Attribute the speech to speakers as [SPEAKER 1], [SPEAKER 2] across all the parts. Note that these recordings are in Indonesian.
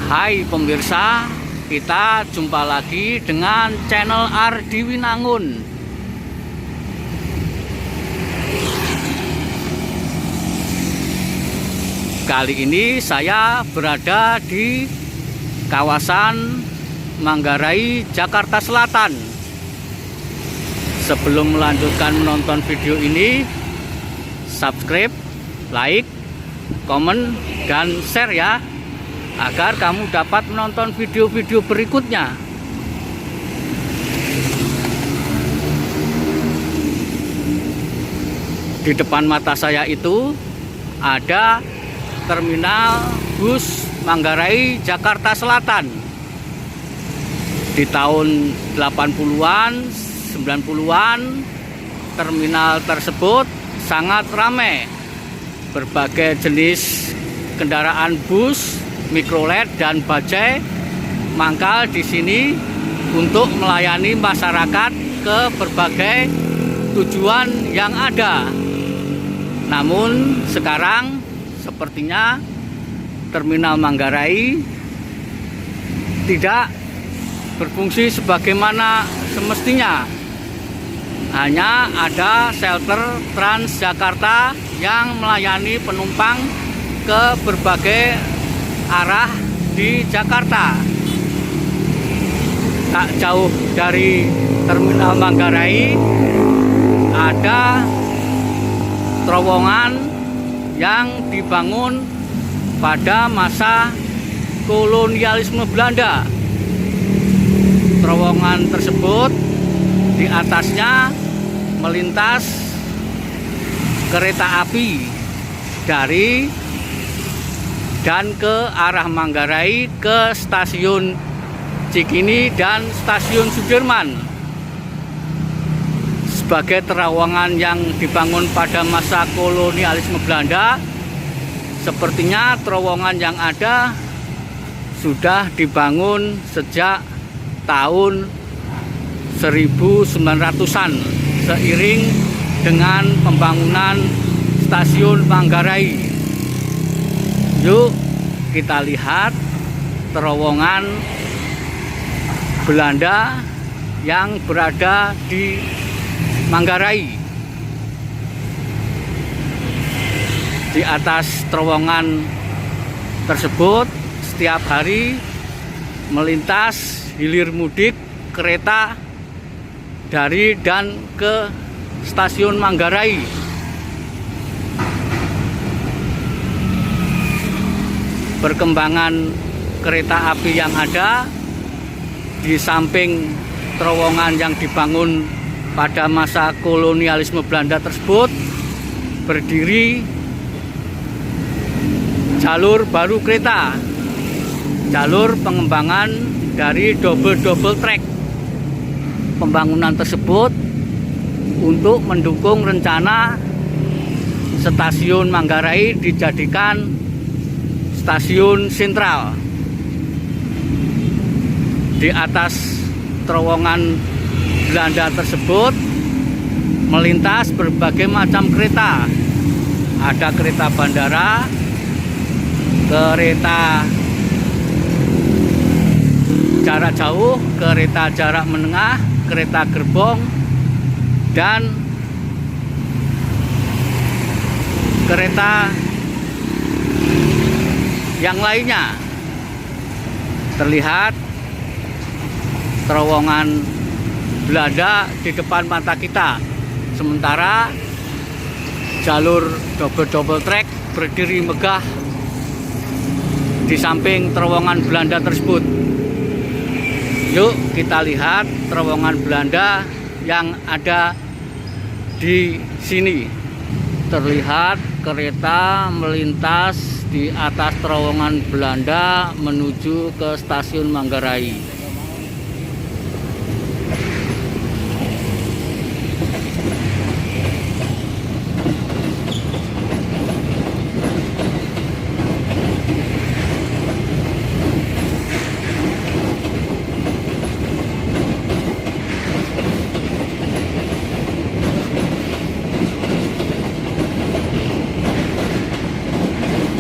[SPEAKER 1] Hai pemirsa, kita jumpa lagi dengan channel Ardi Winangun. Kali ini saya berada di kawasan Manggarai, Jakarta Selatan. Sebelum melanjutkan menonton video ini, subscribe, like, komen, dan share ya, agar kamu dapat menonton video-video berikutnya. Di depan mata saya itu ada terminal bus Manggarai, Jakarta Selatan. Di tahun 80-an, 90-an, terminal tersebut sangat ramai. Berbagai jenis kendaraan bus, mikrolet dan bajai mangkal di sini untuk melayani masyarakat ke berbagai tujuan yang ada. Namun sekarang sepertinya terminal Manggarai tidak berfungsi sebagaimana semestinya. Hanya ada shelter Transjakarta yang melayani penumpang ke berbagai arah di Jakarta. Tak jauh dari terminal Manggarai ada terowongan yang dibangun pada masa kolonialisme Belanda. Terowongan tersebut di atasnya melintas kereta api dari dan ke arah Manggarai ke stasiun Cikini dan stasiun Sudirman. Sebagai terowongan yang dibangun pada masa kolonialisme Belanda, sepertinya terowongan yang ada sudah dibangun sejak tahun 1900-an seiring dengan pembangunan stasiun Manggarai. Yuk kita lihat terowongan Belanda yang berada di Manggarai. Di atas terowongan tersebut setiap hari melintas hilir mudik kereta dari dan ke stasiun Manggarai. Perkembangan kereta api yang ada di samping terowongan yang dibangun pada masa kolonialisme Belanda tersebut berdiri jalur baru kereta, jalur pengembangan dari double track. Pembangunan tersebut untuk mendukung rencana stasiun Manggarai dijadikan stasiun sentral. Di atas terowongan Belanda tersebut melintas berbagai macam kereta. Ada kereta bandara, kereta jarak jauh, kereta jarak menengah, kereta gerbong, dan kereta yang lainnya. Terlihat terowongan Belanda di depan mata kita, sementara jalur double track berdiri megah di samping terowongan Belanda tersebut. Yuk kita lihat terowongan Belanda yang ada di sini. Terlihat kereta melintas di atas terowongan Belanda menuju ke stasiun Manggarai.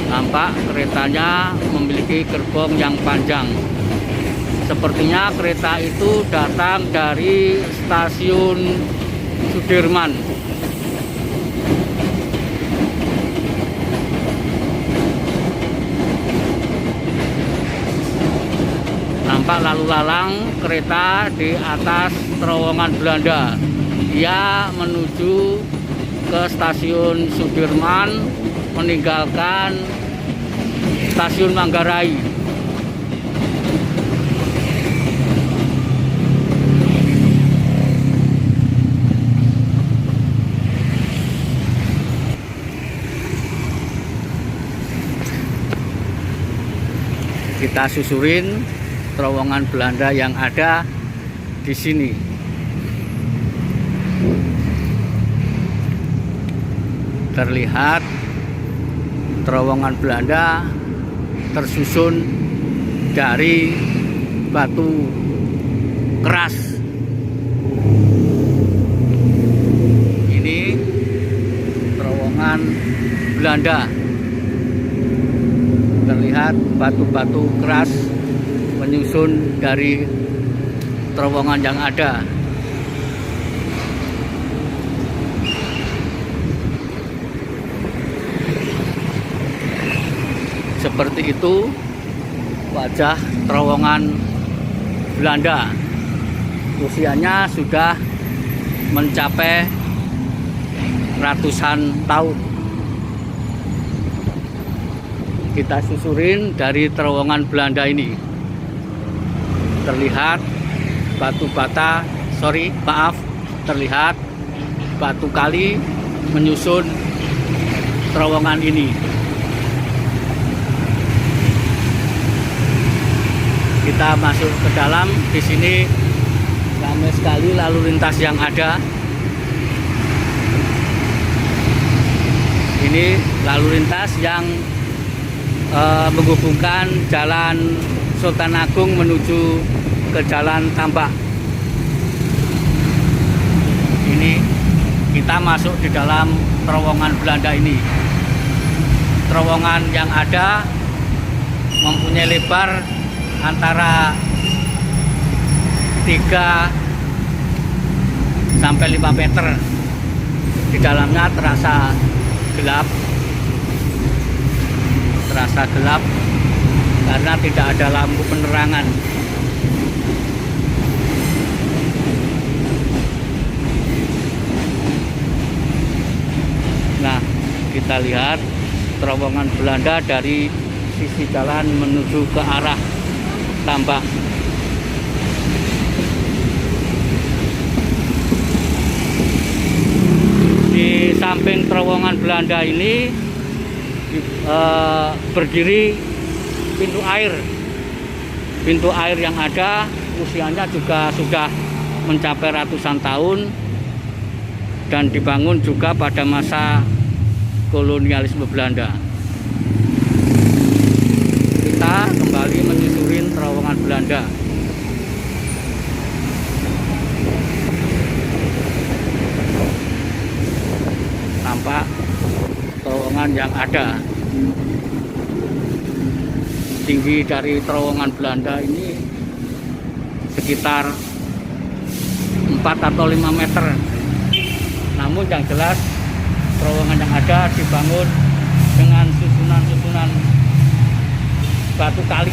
[SPEAKER 1] Nampak kereta biasanya memiliki gerbong yang panjang. Sepertinya kereta itu datang dari stasiun Sudirman. Nampak lalu lalang kereta di atas terowongan Belanda. Ia menuju ke stasiun Sudirman, meninggalkan stasiun Manggarai. Kita susurin terowongan Belanda yang ada di sini. Terlihat terowongan Belanda tersusun dari batu keras. Ini terowongan Belanda. Terlihat batu-batu keras menyusun dari terowongan yang ada. Seperti itu wajah terowongan Belanda. Usianya sudah mencapai ratusan tahun. Kita susurin dari terowongan Belanda ini. Terlihat terlihat batu kali menyusun terowongan ini. Kita masuk ke dalam. Di sini ramai sekali lalu lintas yang ada. Ini lalu lintas yang menghubungkan Jalan Sultan Agung menuju ke Jalan Tambak. Ini kita masuk di dalam terowongan Belanda ini. Terowongan yang ada mempunyai lebar antara 3 sampai 5 meter. Di dalamnya terasa gelap karena tidak ada lampu penerangan. Nah, kita lihat terowongan Belanda dari sisi jalan menuju ke arah Tambak. Di samping terowongan Belanda ini berdiri pintu air. Pintu air yang ada usianya juga sudah mencapai ratusan tahun dan dibangun juga pada masa kolonialisme Belanda. Kita kembali menyusurin terowongan Belanda. Nampak terowongan yang ada. Tinggi dari terowongan Belanda ini sekitar 4 atau 5 meter. Namun yang jelas terowongan yang ada dibangun dengan susunan-susunan batu kali.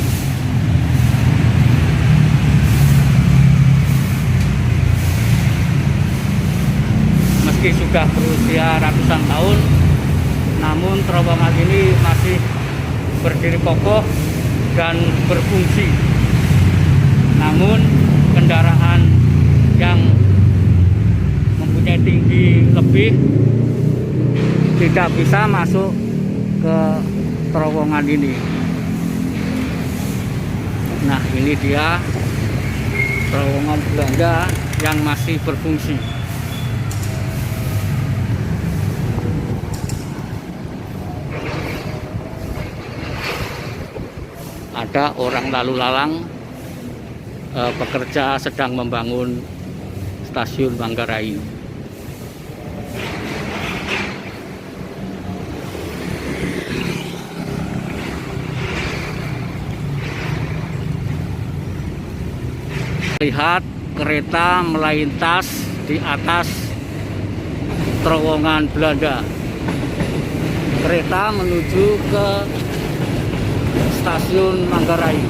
[SPEAKER 1] Meski sudah berusia ratusan tahun, namun terowongan ini masih berdiri kokoh dan berfungsi. Namun kendaraan yang mempunyai tinggi lebih tidak bisa masuk ke terowongan ini. Nah, ini dia terowongan Belanda yang masih berfungsi. Ada orang lalu lalang, pekerja sedang membangun stasiun Manggarai. Lihat kereta melintas di atas terowongan Belanda. Kereta menuju ke stasiun Manggarai.